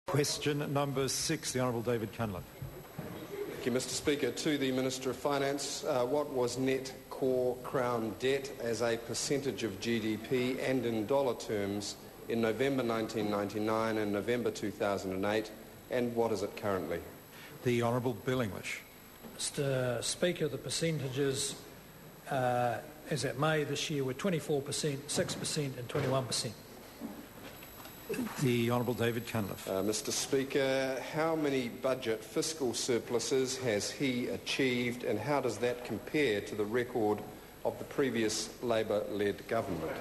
Question number 6, the Honourable David Cunliffe. Thank you, Mr Speaker. To the Minister of Finance, what was net core Crown debt as a percentage of GDP and in dollar terms in November 1999 and November 2008, and what is it currently? The Honourable Bill English. Mr Speaker, the percentages as at May this year were 24%, 6% and 21%. The Honourable David Cunliffe. Mr Speaker, how many budget fiscal surpluses has he achieved, and how does that compare to the record of the previous Labor-led government?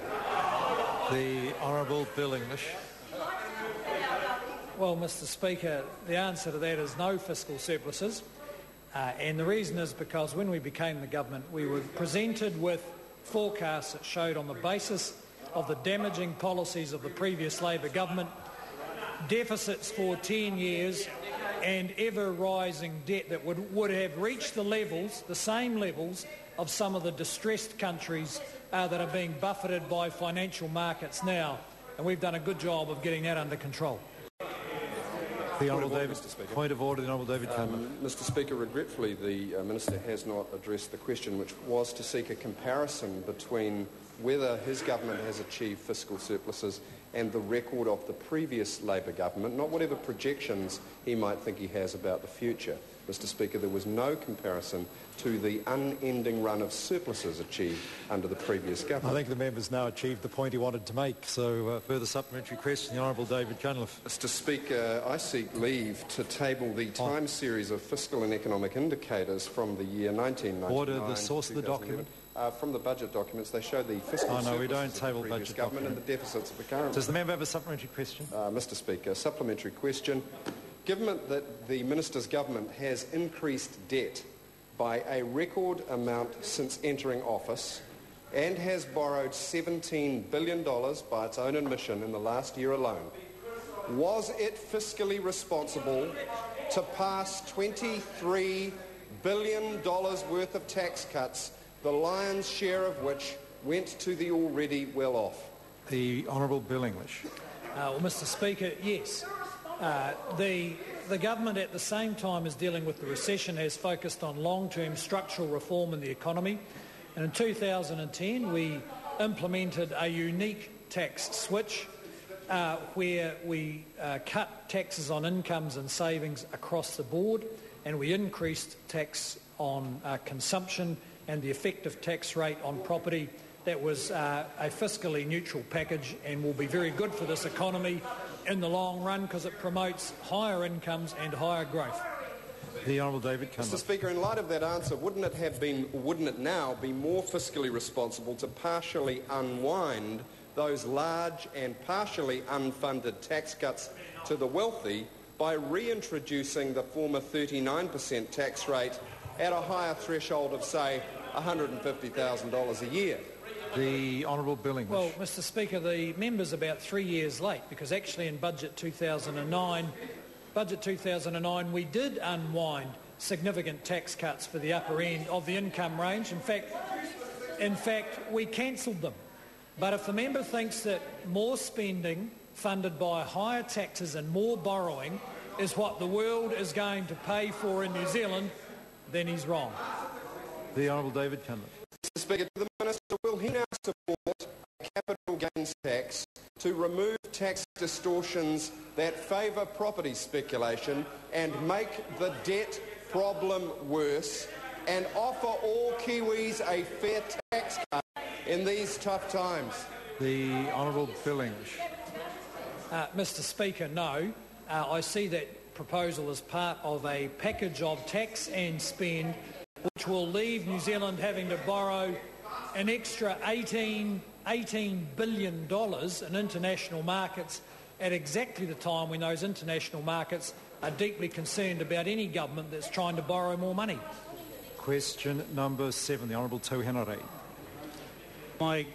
The Honourable Bill English. Well, Mr Speaker, the answer to that is no fiscal surpluses. And the reason is because when we became the government, we were presented with forecasts that showed, on the basis of the damaging policies of the previous Labor government, deficits for 10 years and ever-rising debt that would have reached the same levels of some of the distressed countries that are being buffeted by financial markets now. And we've done a good job of getting that under control. The Honourable David, point of order, the Honourable David Cunliffe. Mr Speaker, regretfully the Minister has not addressed the question, which was to seek a comparison between whether his government has achieved fiscal surpluses and the record of the previous Labor government, not whatever projections he might think he has about the future. Mr Speaker, there was no comparison to the unending run of surpluses achieved under the previous government. I think the member's now achieved the point he wanted to make, so further supplementary question, the Honourable David Cunliffe. Mr Speaker, I seek leave to table the time series of fiscal and economic indicators from the year 1999. Order, the source of the document. From the budget documents, they show the fiscal we don't surpluses of table the previous budget government document. and the deficits of the current. Does the member have a supplementary question? Mr Speaker, supplementary question. Given that the Minister's government has increased debt by a record amount since entering office and has borrowed $17 billion by its own admission in the last year alone, was it fiscally responsible to pass $23 billion worth of tax cuts, the lion's share of which went to the already well-off? The Honourable Bill English. Well, Mr Speaker, yes. The government at the same time as dealing with the recession has focused on long-term structural reform in the economy. And in 2010 we implemented a unique tax switch where we cut taxes on incomes and savings across the board, and we increased tax on consumption and the effective tax rate on property. That was a fiscally neutral package and will be very good for this economy in the long run because it promotes higher incomes and higher growth. The Honourable David Cunliffe. Mr Speaker, in light of that answer, wouldn't it now be more fiscally responsible to partially unwind those large and partially unfunded tax cuts to the wealthy by reintroducing the former 39% tax rate at a higher threshold of, say, $150,000 a year? The Honourable Bill English. Well, Mr Speaker, the member's about 3 years late because actually in Budget 2009 we did unwind significant tax cuts for the upper end of the income range. In fact, we cancelled them. But if the member thinks that more spending funded by higher taxes and more borrowing is what the world is going to pay for in New Zealand, then he's wrong. The Honourable David Cunliffe. Mr Speaker, to the Minister, will he now support a capital gains tax to remove tax distortions that favour property speculation and make the debt problem worse, and offer all Kiwis a fair tax cut in these tough times? The Honourable Bill English. Mr Speaker, no. I see that proposal as part of a package of tax and spend which will leave New Zealand having to borrow an extra $18 billion in international markets at exactly the time when those international markets are deeply concerned about any government that's trying to borrow more money. Question number 7, the Honourable Tauhenare. My